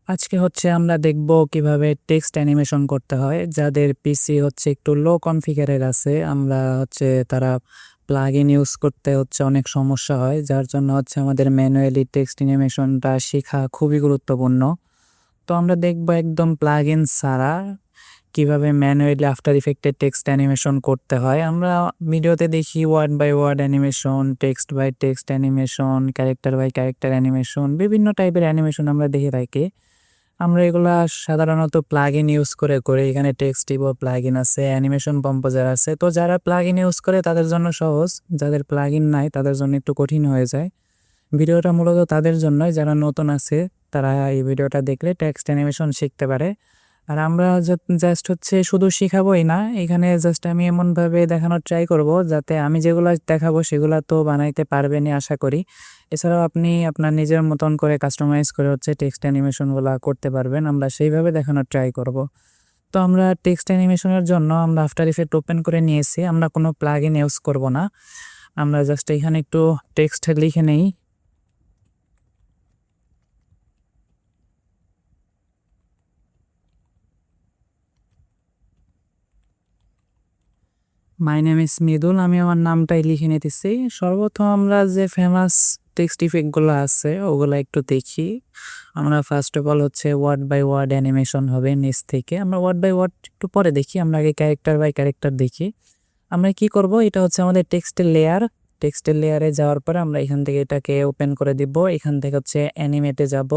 আজকে হচ্ছে আমরা দেখব কিভাবে টেক্সট অ্যানিমেশন করতে হয়। যাদের পিসি হচ্ছে একটু লো কনফিগারের আছে, আমরা হচ্ছে তারা প্লাগইন ইউজ করতে হচ্ছে অনেক সমস্যা হয়। যার জন্য হচ্ছে আমাদের ম্যানুয়ালি টেক্সট অ্যানিমেশনটা শেখা খুবই গুরুত্বপূর্ণ। তো আমরা দেখব একদম প্লাগইন ছাড়া কিভাবে ম্যানুয়ালি আফটার ইফেক্টে টেক্সট অ্যানিমেশন করতে হয়। আমরা ভিডিওতে দেখি word by word animation, text by text animation, character by character animation, বিভিন্ন টাইপের অ্যানিমেশন আমরা দেখে থাকি। আমরা এগুলা সাধারণত প্লাগইন ইউজ করে এখানে টেক্সটিভো প্লাগইন আছে, অ্যানিমেশন কম্পোজার আছে। তো যারা প্লাগইন ইউজ করে তাদের জন্য সহজ, যাদের প্লাগইন নাই তাদের জন্য একটু কঠিন হয়ে যায়। ভিডিওটা মূলত তাদের জন্যই, যারা নতুন আছে তারা এই ভিডিওটা দেখলে টেক্সট অ্যানিমেশন শিখতে পারে। আর আমরা জাস্ট হচ্ছে শুধু শিখাবোই না, এখানে জাস্ট আমি এমনভাবে দেখানোর ট্রাই করব যাতে আমি যেগুলো দেখাবো সেগুলো তো বানাইতে পারবেনই আশা করি। এছাড়াও আপনি আপনার নিজের মতন করে কাস্টমাইজ করে হচ্ছে টেক্সট অ্যানিমেশনগুলো করতে পারবেন, আমরা সেইভাবে দেখানোর ট্রাই করব। তো আমরা টেক্সট অ্যানিমেশনের জন্য আমরা আফটার ইফেক্ট ওপেন করে নিয়েছি, আমরা কোনো প্লাগইন ইউজ করব না। আমরা জাস্ট এখানে একটু টেক্সট লিখে নেই। মাই নেম ইজ মৃদুল, আমি আমার নামটাই লিখে নিতেছি। সর্বপ্রথম আমরা যে ফেমাস টেক্সট ইফেক্টগুলো আছে ওগুলো একটু দেখি। আমরা ফার্স্ট অফ অল হচ্ছে ওয়ার্ড বাই ওয়ার্ড অ্যানিমেশন হবে নিচ থেকে, আমরা ওয়ার্ড বাই ওয়ার্ড একটু পরে দেখি, আমরা আগে ক্যারেক্টার বাই ক্যারেক্টার দেখি। আমরা কি করব, এটা হচ্ছে আমাদের টেক্সটের লেয়ার। টেক্সটের লেয়ারে যাওয়ার পরে আমরা এখান থেকে এটাকে ওপেন করে দিব, এখান থেকে হচ্ছে অ্যানিমেটে যাব।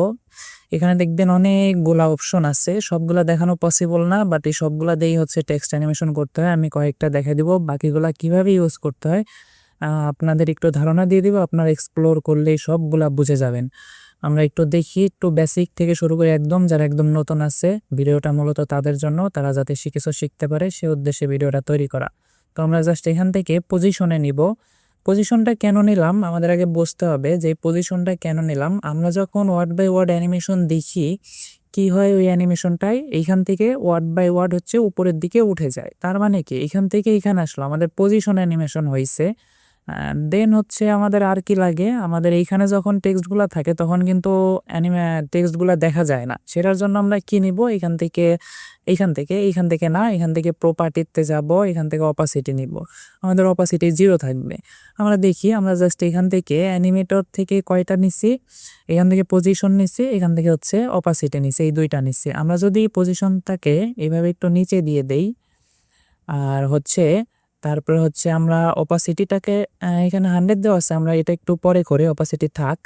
এখানে দেখবেন অনেকগুলা অপশন আছে, সবগুলা দেখানো পসিবল না, বাট এই সবগুলা দিয়েই হচ্ছে টেক্সট অ্যানিমেশন করতে হয়। আমি কয়েকটা দেখে দিব, বাকিগুলা কিভাবে ইউজ করতে হয় আপনাদের একটু ধারণা দিয়ে দিব, আপনারা এক্সপ্লোর করলেই সবগুলা বুঝে যাবেন। আমরা একটু দেখি, একটু বেসিক থেকে শুরু করে একদম যারা একদম নতুন আছে, ভিডিওটা মূলত তাদের জন্য, তারা যাতে কিছু শিখতে পারে সে উদ্দেশ্যে ভিডিওটা তৈরি করা। তো আমরা জাস্ট এখান থেকে পজিশনে নিব। পজিশনটা কেন নিলাম আমাদের আগে বুঝতে হবে যে পজিশনটা কেন নিলাম। আমরা যখন ওয়ার্ড বাই ওয়ার্ড অ্যানিমেশন দেখি কি হয়, ওই অ্যানিমেশনটাই এইখান থেকে ওয়ার্ড বাই ওয়ার্ড হচ্ছে উপরের দিকে উঠে যায়। তার মানে কি এখান থেকে এখানে আসলো আমাদের পজিশন অ্যানিমেশন হয়েছে। দেন হচ্ছে আমাদের আর কি লাগে, আমাদের এইখানে যখন টেক্সটগুলো থাকে তখন কিন্তু টেক্সটগুলো দেখা যায় না। সেটার জন্য আমরা কি নিব, এইখান থেকে না, এখান থেকে প্রপার্টিতে যাব, এখান থেকে অপাসিটি নিব। আমাদের অপাসিটি 0 থাকবে। আমরা দেখি, আমরা জাস্ট এখান থেকে অ্যানিমেটর থেকে কয়টা নিছি, এখান থেকে পজিশন নিছি, এখান থেকে হচ্ছে অপাসিটি নিছি, এই দুইটা নিছি। আমরা যদি পজিশনটাকে এইভাবে একটু নিচে দিয়ে দেই আর হচ্ছে তারপরে হচ্ছে আমরা অপাসিটিটাকে এখানে 100 দেওয়া আছে, আমরা এটা একটু পরে করে অপাসিটি থাক।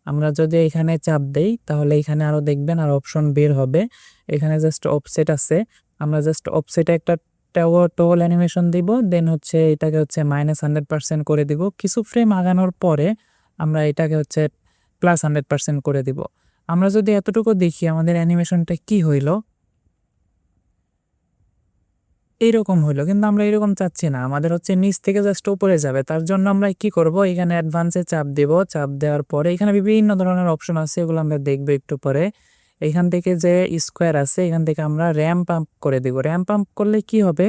আমরা যদি এখানে চাপ দেই তাহলে এখানে আরো দেখবেন আর অপশন বের হবে। এখানে জাস্ট অফসেট আছে, আমরা জাস্ট অফসেটে একটা টোল অ্যানিমেশন দিব, দেন হচ্ছে এটাকে হচ্ছে -100% করে দিব। কিছু ফ্রেম আগানোর পরে আমরা এটাকে হচ্ছে +100% করে দিব। আমরা যদি এতটুকু দেখি আমাদের অ্যানিমেশনটা কি হইলো, এইরকম হইলো, কিন্তু আমরা এরকম চাচ্ছি না, আমাদের হচ্ছে নিচ থেকে জাস্ট উপরে যাবে। তার জন্য আমরা কি করব, এখানে অ্যাডভান্সে চাপ দিব। চাপ দেওয়ার পরে এখানে বিভিন্ন ধরনের অপশন আছে, এগুলো আমরা দেখবো একটু পরে। এখান থেকে যে স্কোয়ার আছে এখান থেকে আমরা র্যাম্প আপ করে দিব। র্যাম্প আপ করলে কি হবে,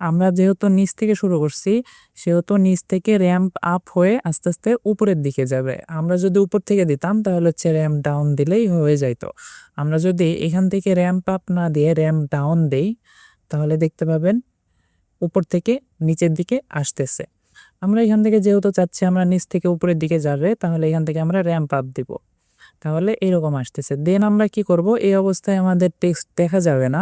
আমরা যেহেতু নিচ থেকে শুরু করছি সেহেতু নিচ থেকে র্যাম্প আপ হয়ে আস্তে আস্তে উপরের দিকে যাবে। আমরা যদি উপর থেকে দিতাম তাহলে হচ্ছে র্যাম্প ডাউন দিলেই হয়ে যাইতো। আমরা যদি এখান থেকে র্যাম্প আপ না দিয়ে র্যাম্প ডাউন দেই তাহলে দেখতে পাবেন উপর থেকে নিচের দিকে আসতেছে। আমরা এখান থেকে যেহেতু চাচ্ছি আমরা নিচ থেকে উপরের দিকে যাবে, তাহলে এখান থেকে আমরা র্যাম্প আপ দিব, তাহলে এরকম আসতেছে। দেন আমরা কি করব, এই অবস্থায় আমাদের টেক্সট দেখা যাবে না।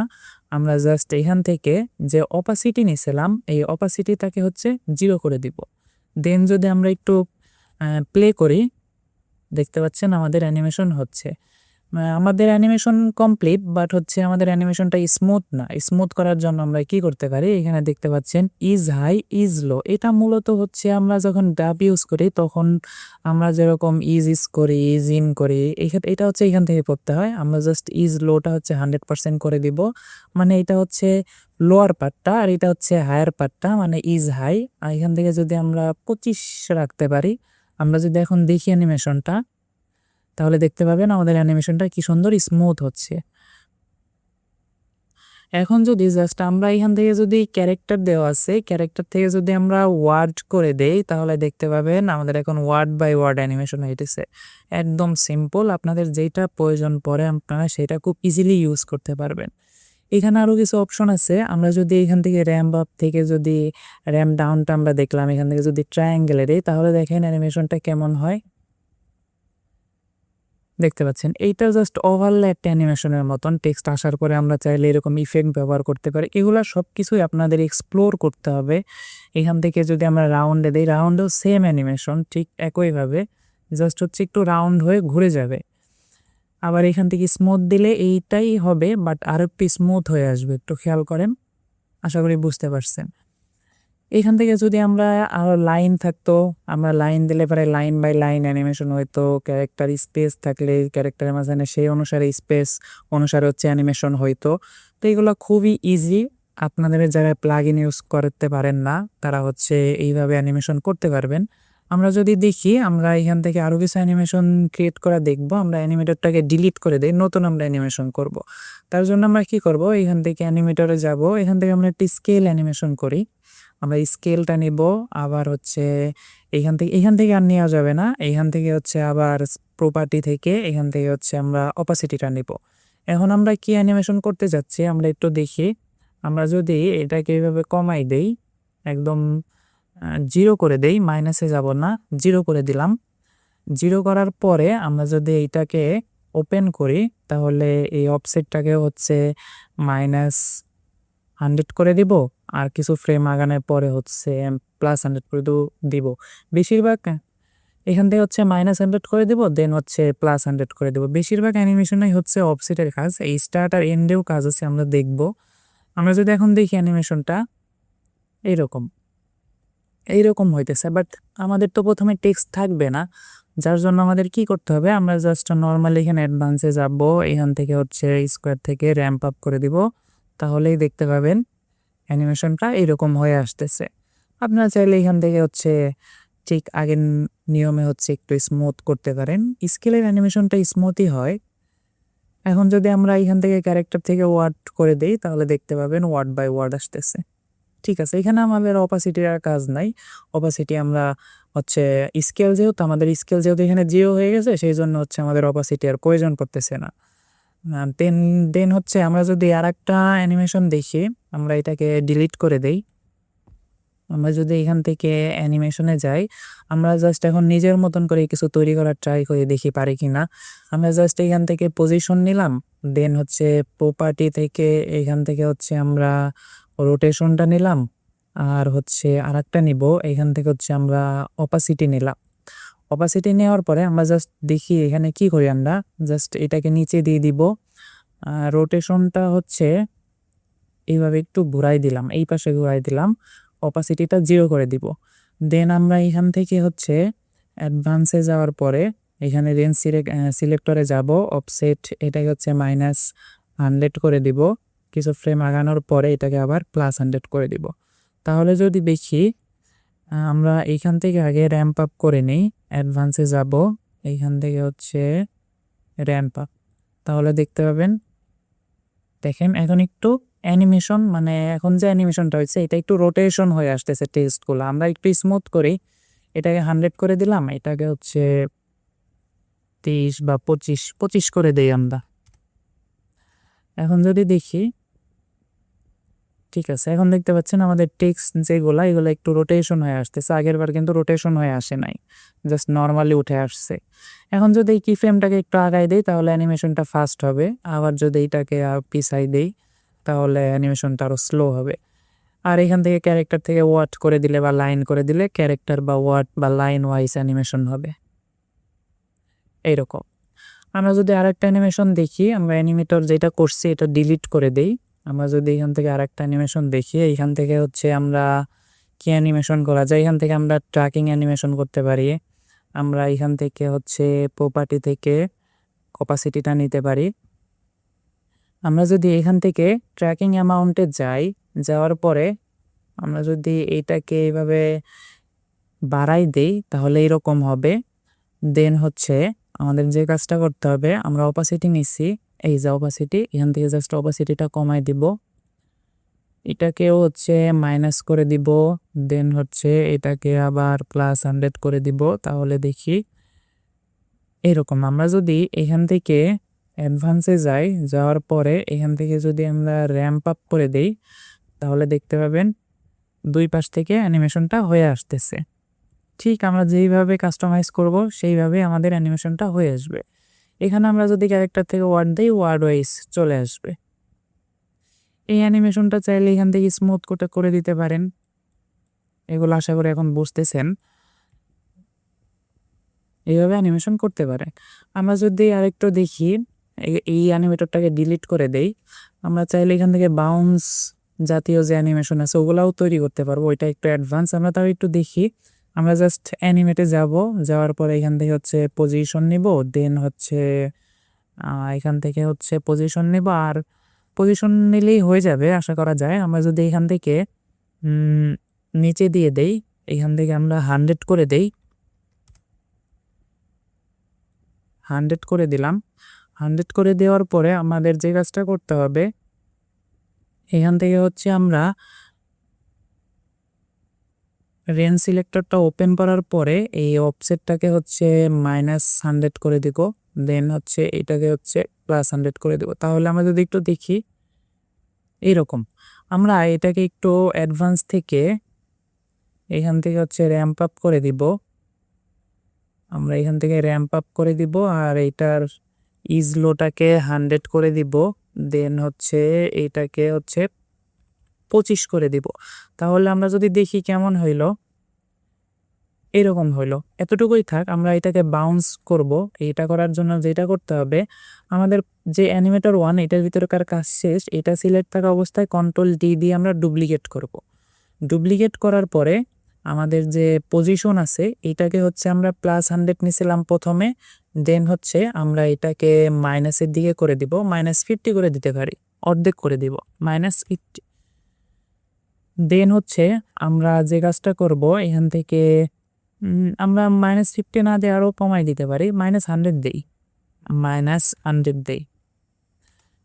আমরা জাস্ট এখান থেকে যে অপাসিটি নিয়েছিলাম এই অপাসিটিটাকে হচ্ছে 0 করে দিব। দেন যদি আমরা একটু প্লে করি, দেখতে পাচ্ছেন আমাদের অ্যানিমেশন হচ্ছে। আমাদের অ্যানিমেশন কমপ্লিট, বাট হচ্ছে আমাদের অ্যানিমেশনটা স্মুথ না। স্মুথ করার জন্য আমরা কি করতে পারি, এখানে দেখতে পাচ্ছেন ইজ হাই ইজ লো। এটা মূলত হচ্ছে আমরা যখন ডাব ইউজ করি তখন আমরা যেরকম ইজ করি, ইজ ইন করি, এটা হচ্ছে এখান থেকে করতে হয়। আমরা জাস্ট ইজ লোটা হচ্ছে 100% করে দিব, মানে এটা হচ্ছে লোয়ার পার্টটা আর এটা হচ্ছে হায়ার পার্টটা, মানে ইজ হাই। আর এখান থেকে যদি আমরা 25 রাখতে পারি, আমরা যদি এখন দেখি অ্যানিমেশনটা তাহলে দেখতে পাবেন আমাদের অ্যানিমেশনটা কি সুন্দর স্মুথ হচ্ছে। এখন যদি জাস্ট আমরা এখান থেকে যদি ক্যারেক্টার দেওয়া আছে, ক্যারেক্টার থেকে যদি আমরা ওয়ার্ড করে দেই তাহলে দেখতে পাবেন আমাদের এখন ওয়ার্ড বাই ওয়ার্ড অ্যানিমেশন হইতেছে। একদম সিম্পল, আপনাদের যেটা প্রয়োজন পড়ে আপনারা সেটা খুব ইজিলি ইউজ করতে পারবেন। এখানে আরও কিছু অপশন আছে, আমরা যদি এখান থেকে র্যাম্প আপ থেকে যদি র্যাম্প ডাউনটা আমরা দেখলাম, এখান থেকে যদি ট্রায়াঙ্গেলে দিই তাহলে দেখেন অ্যানিমেশনটা কেমন হয়। দেখতে পাচ্ছেন এইটা জাস্ট ওভারলে একটা অ্যানিমেশনের মতন, টেক্সট আসার পরে আমরা চাইলে এরকম ইফেক্ট ব্যবহার করতে পারি। এগুলা সব কিছুই আপনাদের এক্সপ্লোর করতে হবে। এখান থেকে যদি আমরা রাউন্ডে দিই, রাউন্ডেও সেম অ্যানিমেশন ঠিক একইভাবে, জাস্ট হচ্ছে একটু রাউন্ড হয়ে ঘুরে যাবে। আবার এখান থেকে স্মুথ দিলে এইটাই হবে, বাট আরও একটু স্মুথ হয়ে আসবে, একটু খেয়াল করেন, আশা করি বুঝতে পারছেন। এখান থেকে যদি আমরা আরও লাইন থাকতো, আমরা লাইন দিলে পরে লাইন বাই লাইন অ্যানিমেশন হইতো, ক্যারেক্টার স্পেস থাকলে ক্যারেক্টারের মাঝখানে সেই অনুসারে স্পেস অনুসারে হচ্ছে অ্যানিমেশন হইতো। তো এগুলো খুবই ইজি, আপনাদের যারা প্লাগ ইন ইউজ করতে পারেন না তারা হচ্ছে এইভাবে অ্যানিমেশন করতে পারবেন। আমরা যদি দেখি, আমরা এখান থেকে আরও কিছু অ্যানিমেশন ক্রিয়েট করা দেখব। আমরা অ্যানিমেটরটাকে ডিলিট করে দিই, নতুন আমরা অ্যানিমেশন করব। তার জন্য আমরা কি করব, এখান থেকে অ্যানিমেটরে যাব, এখান থেকে আমরা একটি স্কেল অ্যানিমেশন করি। আমরা স্কেলটা নিব, আবার হচ্ছে এখান থেকে আর নেওয়া যাবে না, এখান থেকে হচ্ছে আবার প্রপার্টি থেকে এখান থেকে হচ্ছে আমরা অপাসিটিটা নিব। এখন আমরা কি অ্যানিমেশন করতে যাচ্ছি আমরা একটু দেখি। আমরা যদি এটাকে এইভাবে কমাই দেই, একদম 0 করে দেই, মাইনাসে যাব না, 0 করে দিলাম। 0 করার পরে আমরা যদি এইটাকে ওপেন করি তাহলে এই অফসেটটাকে হচ্ছে -100 করে দিব, আর কিছু ফ্রেম আগানোর পরে হচ্ছে +100 করে দিব। বেশিরভাগ এখান থেকে হচ্ছে -100 করে দিব, দেন হচ্ছে +100 করে দিব। বেশিরভাগ অ্যানিমেশনই হচ্ছে অফসেটের কাজ, এই স্টার্ট আর এন্ডেও কাজ আছে, আমরা দেখব। আমরা যদি এখন দেখি অ্যানিমেশনটা এইরকম এইরকম হইতেছে, বাট আমাদের তো প্রথমে টেক্সট থাকবে না, যার জন্য আমাদের কি করতে হবে, আমরা জাস্ট নর্মালি এখানে অ্যাডভান্সে যাব, এখান থেকে হচ্ছে স্কোয়ার থেকে র্যাম্প আপ করে দিব, তাহলেই দেখতে পাবেন অ্যানিমেশনটা এরকম হয়ে আসতেছে। আপনারা চাইলে এখান থেকে হচ্ছে ঠিক আগের নিয়মে হচ্ছে একটু স্মুথ করতে পারেন, স্কেলের অ্যানিমেশনটা স্মুথই হয়। এখন যদি আমরা এখান থেকে ক্যারেক্টার থেকে ওয়ার্ড করে দেই তাহলে দেখতে পাবেন ওয়ার্ড বাই ওয়ার্ড আসতেছে। ঠিক আছে, এখানে আমাদের অপাসিটির আর কাজ নাই। অপাসিটি আমরা হচ্ছে আমাদের স্কেল যেহেতু এখানে 0 হয়ে গেছে, সেই জন্য হচ্ছে আমাদের অপাসিটি আর প্রয়োজন পড়তেছে না। দেন দেন হচ্ছে আমরা যদি আরেকটা অ্যানিমেশন দেখি, আমরা এটাকে ডিলিট করে দেই। আমরা যদি এখান থেকে অ্যানিমেশনে যাই, আমরা জাস্ট এখন নিজের মতন করে কিছু তৈরি করার ট্রাই করে দেখি পারি কিনা। আমরা জাস্ট এখান থেকে পজিশন নিলাম, দেন হচ্ছে প্রপার্টি থেকে এখান থেকে হচ্ছে আমরা রোটেশনটা নিলাম, আর হচ্ছে আরেকটা নিব, এখান থেকে হচ্ছে আমরা অপাসিটি নিলাম। অপাসিটি নেওয়ার পরে আমরা জাস্ট দেখি এখানে কি করি, আমরা জাস্ট এটাকে নিচে দিয়ে দিব। রোটেশনটা হচ্ছে এইভাবে একটু ঘুরাই দিলাম, এই পাশে ঘুরাই দিলাম, অপাসিটিটা 0 করে দিব। দেন আমরা এখান থেকে হচ্ছে অ্যাডভান্সে যাওয়ার পরে এখানে রেঞ্জ সিলেক্টরে যাব, অফসেট এটাকে হচ্ছে -100 করে দিব, কিছু ফ্রেম আগানোর পরে এটাকে আবার +100 করে দিব। তাহলে যদি দেখি, আমরা এইখান থেকে আগে র্যাম্প আপ করে নিই, অ্যাডভান্সে যাব, এইখান থেকে হচ্ছে র্যাম্প আপ, তাহলে দেখতে পাবেন, দেখেন এখন একটু অ্যানিমেশন, মানে এখন যে অ্যানিমেশনটা হয়েছে এটা একটু রোটেশন হয়ে আসতেছে টেক্সটগুলো। আমরা একটু স্মুথ করি, এটাকে 100 করে দিলাম, এটাকে হচ্ছে 30 বা 25 করে দেই আমরা। এখন যদি দেখি, ঠিক আছে, এখন দেখতে পাচ্ছেন আমাদের টেক্সট যেগুলো এগুলো একটু রোটেশন হয়ে আসতেছে, আগের বার কিন্তু রোটেশন হয়ে আসে নাই, জাস্ট নর্মালি উঠে আসছে। এখন যদি এই কি ফ্রেমটাকে একটু আগাই দেই তাহলে অ্যানিমেশনটা ফাস্ট হবে, আবার যদি এইটাকে পিছাই দেই তাহলে অ্যানিমেশনটা আরও স্লো হবে। আর এখান থেকে ক্যারেক্টার থেকে ওয়ার্ড করে দিলে বা লাইন করে দিলে ক্যারেক্টার বা ওয়ার্ড বা লাইন ওয়াইজ অ্যানিমেশন হবে এইরকম। আমরা যদি আরেকটা অ্যানিমেশন দেখি, আমরা অ্যানিমেটর যেটা করছি এটা ডিলিট করে দেই। আমরা যদি এখান থেকে আরেকটা অ্যানিমেশন দেখি, এইখান থেকে হচ্ছে আমরা কি অ্যানিমেশন করা যায়, এখান থেকে আমরা ট্র্যাকিং অ্যানিমেশন করতে পারি। আমরা এখান থেকে হচ্ছে প্রপার্টি থেকে অপাসিটিটা নিতে পারি। আমরা যদি এখান থেকে ট্র্যাকিং অ্যামাউন্টে যাই, যাওয়ার পরে আমরা যদি এইটাকে এইভাবে বাড়াই দেই তাহলে এরকম হবে। দেন হচ্ছে আমাদের যে কাজটা করতে হবে, আমরা অপাসিটি নিচ্ছি, এই যে অপাসিটি, এখান থেকে জাস্ট অপাসিটিটা কমাই দিব, এটাকেও হচ্ছে মাইনাস করে দিব, দেন হচ্ছে এটাকে আবার +100 করে দিব। তাহলে দেখি এরকম আমরা যদি এখান থেকে অ্যাডভান্সে যাই, যাওয়ার পরে এখান থেকে যদি আমরা র্যাম্প আপ করে দেই, তাহলে দেখতে পাবেন দুই পাশ থেকে অ্যানিমেশনটা হয়ে আসতেছে। ঠিক আমরা যেইভাবে কাস্টমাইজ করব সেইভাবে আমাদের অ্যানিমেশনটা হয়ে আসবে। এখানে আমরা যদি ক্যারেক্টার থেকে ওয়ার্ড দেই, ওয়ার্ড ওয়াইজ চলে আসবে। এই অ্যানিমেশনটা চাইলে এখান থেকে স্মুথ করে দিতে পারেন। এগুলো আশা করি এখন বুঝতেছেন। এইভাবে অ্যানিমেশন করতে পারে। আমরা যদি আরেকটু দেখি, এই অ্যানিমেটরটাকে ডিলিট করে দেই, আমরা চাইলে এখান থেকে বাউন্স জাতীয় যে অ্যানিমেশন আছে ওগুলাও তৈরি করতে পারবো। ওইটা একটু অ্যাডভান্স, আমরা তাও একটু দেখি। আমরা জাস্ট অ্যানিমেটে যাব, যাওয়ার পরে এখান থেকে হচ্ছে পজিশন নিব, দেন হচ্ছে এখান থেকে হচ্ছে পজিশন নিব, আর পজিশন নিলেই হয়ে যাবে আশা করা যায়। আমরা যদি এখান থেকে নিচে দিয়ে দেই, এখান থেকে আমরা 100 করে দেই, 100 করে দিলাম। 100 করে দেওয়ার পরে আমাদের যে কাজটা করতে হবে, এখান থেকে হচ্ছে আমরা রেঞ্জ সিলেক্টরটা ওপেন করার পরে এই অফসেটটাকে হচ্ছে -100 করে দিব, দেন হচ্ছে এটাকে হচ্ছে +100 করে দেব। তাহলে আমরা যদি একটু দেখি এইরকম, আমরা এটাকে একটু অ্যাডভান্স থেকে এখান থেকে হচ্ছে র্যাম্প আপ করে দিব। আমরা এখান থেকে র্যাম্প আপ করে দিব, আর এইটার ইজলোটাকে 100 করে দিব, দেন হচ্ছে এইটাকে হচ্ছে 25 করে দিব। তাহলে আমরা যদি দেখি কেমন হইল, এরকম হইলো। এতটুকুই থাক। আমরা এটাকে বাউন্স করব। এইটা করার জন্য যেটা করতে হবে, আমাদের যে অ্যানিমেটর 1 এটার ভিতরকার কাজ শেষ। এটা সিলেক্ট থাকা অবস্থায় Ctrl+D দিয়ে আমরা ডুপ্লিকেট করব। ডুপ্লিকেট করার পরে আমাদের যে পজিশন আছে এটাকে হচ্ছে আমরা +100 নিছিলাম প্রথমে, দেন হচ্ছে আমরা এটাকে মাইনাসের দিকে করে দিব, -50 করে দিতে পারি, অর্ধেক করে দিব, -50। দেন হচ্ছে আমরা যে কাজটা করব, এখান থেকে আমরা -50 না দিয়ে আরও কমাই দিতে পারি, -100 দেই, -100 দেই।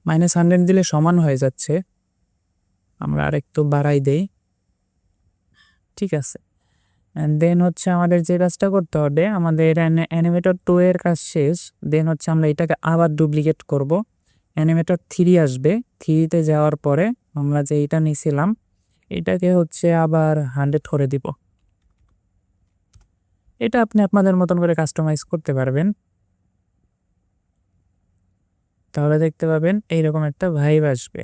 -100 দিলে সমান হয়ে যাচ্ছে, আমরা আরেকটু বাড়াই দেই। ঠিক আছে। দেন হচ্ছে আমাদের যে কাজটা করতে হবে, আমাদের অ্যানিমেটর 2 এর কাজ শেষ। দেন হচ্ছে আমরা এটাকে আবার ডুপ্লিকেট করব। অ্যানিমেটর 3 আসবে, 3তে যাওয়ার পরে আমরা যে এটা নিয়েছিলাম এটাকে হচ্ছে আবার 100 করে দিব। এটা আপনি আপনাদের মতন করে কাস্টমাইজ করতে পারবেন। তাহলে দেখতে পাবেন এইরকম একটা ভাইব আসবে।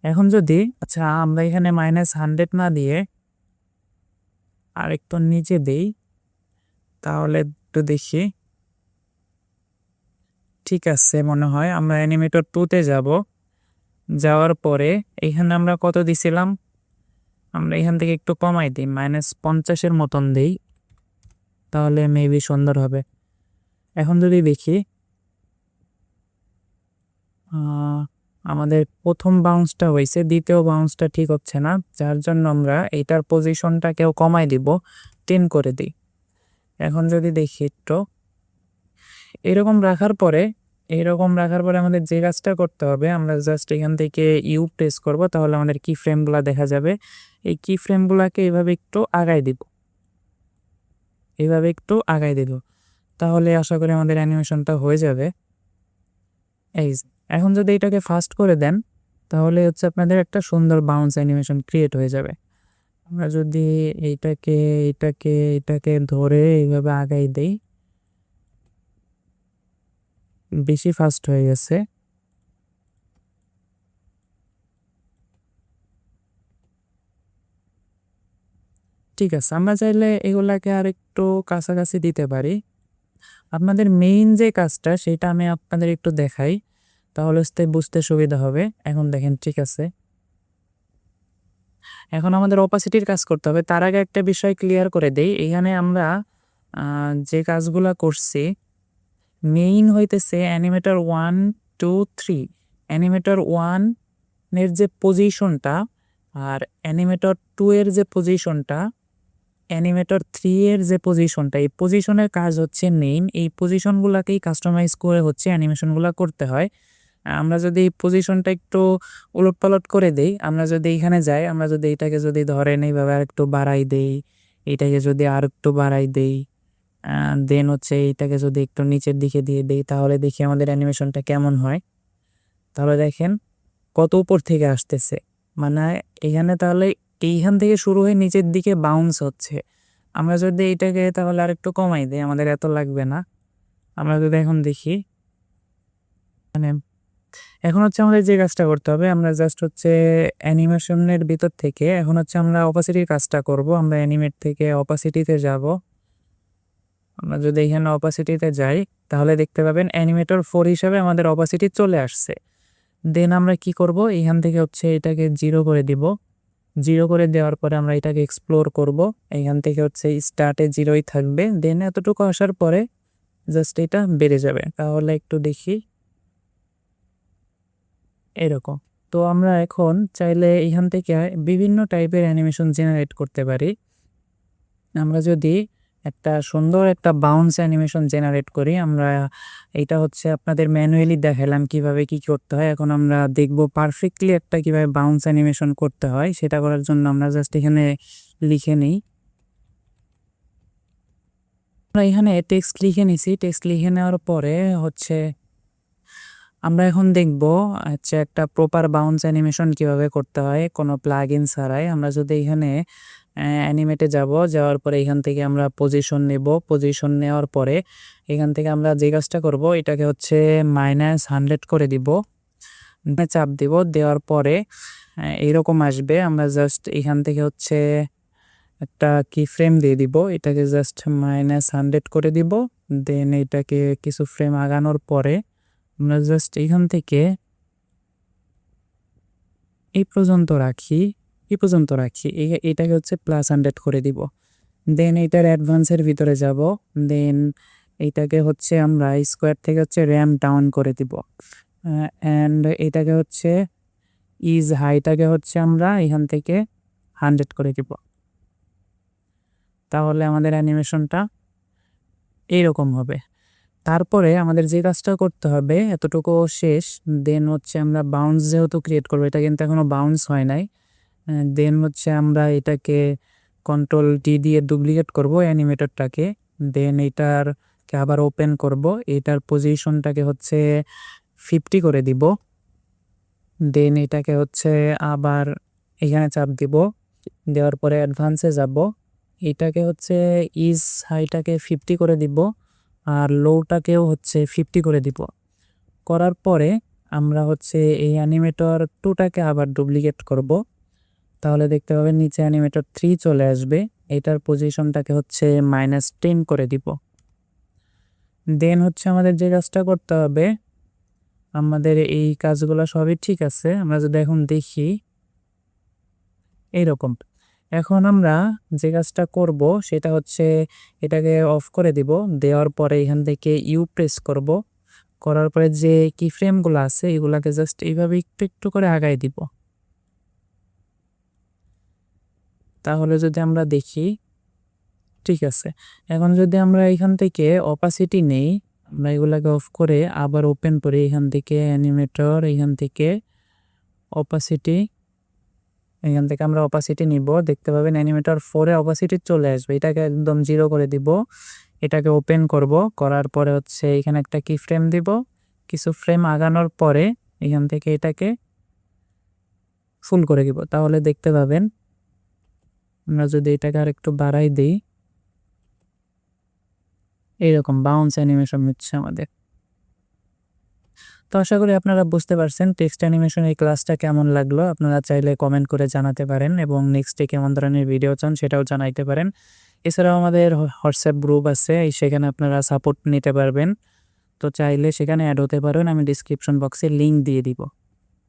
এখন যদি আচ্ছা আমরা এখানে -100 না দিয়ে আরেকটু নিচে দেই, তাহলে একটু দেখি। ঠিক আছে, মনে হয় আমরা অ্যানিমেটর 2তে যাব। যাওয়ার পরে এখানে আমরা কত দিছিলাম, আমরা এখান থেকে একটু কমাই দিই, -50 মতন দিই, তাহলে মেবি সুন্দর হবে। এখন যদি দেখি আমাদের প্রথম বাউন্সটা হয়েছে, দ্বিতীয় বাউন্সটা ঠিক হচ্ছে না, যার জন্য আমরা এইটার পজিশনটাকেও কমাই দিব, 10 করে দিই। এখন যদি দেখি একটু এরকম রাখার পরে আমাদের যে কাজটা করতে হবে, আমরা জাস্ট এখান থেকে ইউ প্রেস করব, তাহলে আমাদের কি ফ্রেমগুলো দেখা যাবে। এই কি ফ্রেমগুলোকে এইভাবে একটু আগাই দিব, তাহলে আশা করি আমাদের অ্যানিমেশনটা হয়ে যাবে। এই এখন যদি এটাকে ফাস্ট করে দেন, তাহলে হচ্ছে আপনাদের একটা সুন্দর বাউন্স অ্যানিমেশন ক্রিয়েট হয়ে যাবে। আমরা যদি এটাকে ধরে এইভাবে আগাই দেই, বেশি ফাস্ট হয়ে গেছে। ঠিক আছে, আমরা চাইলে এগুলাকে আর একটু কাছাকাছি দিতে পারি। আপনাদের মেইন যে কাজটা সেটা আমি আপনাদের একটু দেখাই, তাহলে বুঝতে সুবিধা হবে। এখন দেখেন, ঠিক আছে, এখন আমাদের অপাসিটির কাজ করতে হবে। তার আগে একটা বিষয় ক্লিয়ার করে দেই, এখানে আমরা যে কাজগুলা করছি মেইন হইতেছে অ্যানিমেটর 1, 2, 3। অ্যানিমেটর 1 এর যে পজিশনটা আর অ্যানিমেটর 2 এর যে পজিশনটা, অ্যানিমেটর 3 এর যে পজিশনটা, এই পজিশনের কাজ হচ্ছে মেইন। এই পজিশনগুলোকেই কাস্টমাইজ করে হচ্ছে অ্যানিমেশনগুলো করতে হয়। আমরা যদি পজিশনটা একটু উলটপালট করে দেই, আমরা যদি এখানে যাই, আমরা যদি এটাকে যদি ধরেন এইভাবে আরেকটু বাড়াই দেই, এটাকে যদি আরেকটু বাড়াই দেই, দেন হচ্ছে এইটাকে যদি একটু নিচের দিকে দিয়ে দেই, তাহলে দেখি আমাদের অ্যানিমেশনটা কেমন হয়। তাহলে দেখেন কত উপর থেকে আসতেছে, মানে এখানে তাহলে এইখান থেকে শুরু হয়ে নিচের দিকে বাউন্স হচ্ছে। আমরা যদি এইটাকে তাহলে আরেকটু কমাই দেই, আমাদের এত লাগবে না। আমরা যদি এখন দেখি, মানে এখন হচ্ছে আমাদের যে কাজটা করতে হবে, আমরা জাস্ট হচ্ছে অ্যানিমেশনের ভিতর থেকে এখন হচ্ছে আমরা অপাসিটির কাজটা করব। আমরা অ্যানিমেট থেকে অপাসিটিতে যাব। আমরা যদি এখানে অপাসিটিতে যাই, তাহলে দেখতে পাবেন অ্যানিমেটর 4 হিসাবে আমাদের অপাসিটি চলে আসছে। দেন আমরা কি করব, এখান থেকে হচ্ছে এটাকে 0 করে দিব। 0 করে দেওয়ার পরে আমরা এটাকে এক্সপ্লোর করব। এখান থেকে হচ্ছে স্টার্টে 0ই থাকবে, দেন এতটুকু আসার পরে জাস্ট এটা বেড়ে যাবে। তাহলে একটু দেখি, এরকম। তো আমরা এখন চাইলে এখান থেকে বিভিন্ন টাইপের অ্যানিমেশন জেনারেট করতে পারি। আমরা যদি একটা সুন্দর একটা বাউন্স অ্যানিমেশন জেনারেট করি, আমরা এটা হচ্ছে আপনাদের ম্যানুয়ালি দেখালাম কিভাবে কি করতে হয়। এখন আমরা দেখব পারফেক্টলি একটা কিভাবে বাউন্স অ্যানিমেশন করতে হয়। সেটা করার জন্য আমরা জাস্ট এখানে লিখে নিই। আমরা এখানে টেক্সট লিখে নিছি। টেক্সট লিখে নেওয়ার পরে হচ্ছে আমরা এখন দেখব হচ্ছে একটা প্রপার বাউন্স অ্যানিমেশন কিভাবে করতে হয় কোনো প্লাগইন ছাড়াই। আমরা যদি এখানে অ্যানিমেটে যাব, যাওয়ার পরে এখান থেকে আমরা পজিশন নেব। পজিশন নেওয়ার পরে এখান থেকে আমরা যে কাজটা করব, এটাকে হচ্ছে -100 করে দিব, চাপ দিব। দেওয়ার পরে এইরকম আসবে। আমরা জাস্ট এখান থেকে হচ্ছে একটা কি ফ্রেম দিয়ে দিব, এটাকে জাস্ট -100 করে দিব। দেন এটাকে কিছু ফ্রেম আগানোর পরে আমরা জাস্ট এখান থেকে এই পর্যন্ত রাখি, এটাকে হচ্ছে +100 করে দিব। দেন এটার অ্যাডভান্সের ভিতরে যাব। দেন এইটাকে হচ্ছে আমরা স্কোয়ার থেকে হচ্ছে র্যাম ডাউন করে দিব। অ্যান্ড এটাকে হচ্ছে ইজ হাইটাকে হচ্ছে আমরা এখান থেকে 100 করে দিব। তাহলে আমাদের অ্যানিমেশনটা এইরকম হবে। তারপরে আমাদের যে কাজটা করতে হবে এতটুকু শেষ। দেন হচ্ছে আমরা বাউন্স যেহেতু ক্রিয়েট করবো, এটা কিন্তু এখনো বাউন্স হয় নাই। দেন হচ্ছে আমরা এটাকে Ctrl+D দিয়ে ডুপ্লিকেট করব অ্যানিমেটরটাকে। দেন এটারকে আবার ওপেন করব, এটার পজিশনটাকে হচ্ছে 50 করে দিব। দেন এটাকে হচ্ছে আবার এখানে চাপ দিব। দেওয়ার পরে অ্যাডভান্সে যাব, এটাকে হচ্ছে ইজ হাইটাকে 50 করে দিব, আর লোটাকেও হচ্ছে 50 করে দিব। করার পরে আমরা হচ্ছে এই অ্যানিমেটর 2টাকে আবার ডুপ্লিকেট করব। তাহলে দেখতে পাবেন নিচে অ্যানিমেটর 3 চলে আসবে। এটার পজিশনটাকে হচ্ছে -10 করে দিব। দেন হচ্ছে আমাদের যে কাজটা করতে হবে, আমাদের এই কাজগুলো সবই ঠিক আছে। আমরা যদি এখন দেখি এইরকম, এখন আমরা যে কাজটা করব সেটা হচ্ছে এটাকে অফ করে দিব। দেওয়ার পরে এখান থেকে ইউ প্রেস করব। করার পরে যে কি ফ্রেমগুলো আছে এগুলাকে জাস্ট এইভাবে একটু একটু করে আগাই দিব। তাহলে যদি আমরা দেখি ঠিক আছে। এখন যদি আমরা এখান থেকে অপাসিটি নেই, আমরা এগুলাকে অফ করে আবার ওপেন করি, এখান থেকে অ্যানিমেটর, এখান থেকে অপাসিটি, এখান থেকে আমরা অপাসিটি নিব। দেখতে পাবেন অ্যানিমেটর 4-এ অপাসিটি চলে আসবে। এটাকে একদম 0 করে দিব। এটাকে ওপেন করব, করার পরে হচ্ছে এখানে একটা কি ফ্রেম দিব। কিছু ফ্রেম আগানোর পরে এখান থেকে এটাকে ফুল করে দিব। তাহলে দেখতে পাবেন, আমরা যদি এটাকে আর একটু বাড়াই দিই, এইরকম বাউন্স অ্যানিমেশন হচ্ছে আমাদের। তো আশা করি আপনারা বুঝতে পারছেন টেক্সট অ্যানিমেশন এই ক্লাসটা কেমন লাগলো। আপনারা চাইলে কমেন্ট করে জানাতে পারেন এবং নেক্সটে কেমন ধরনের ভিডিও চান সেটাও জানাইতে পারেন। এছাড়াও আমাদের হোয়াটসঅ্যাপ গ্রুপ আছে, সেখানে আপনারা সাপোর্ট নিতে পারবেন। তো চাইলে সেখানে অ্যাড হতে পারেন, আমি ডিসক্রিপশন বক্সে লিঙ্ক দিয়ে দিব।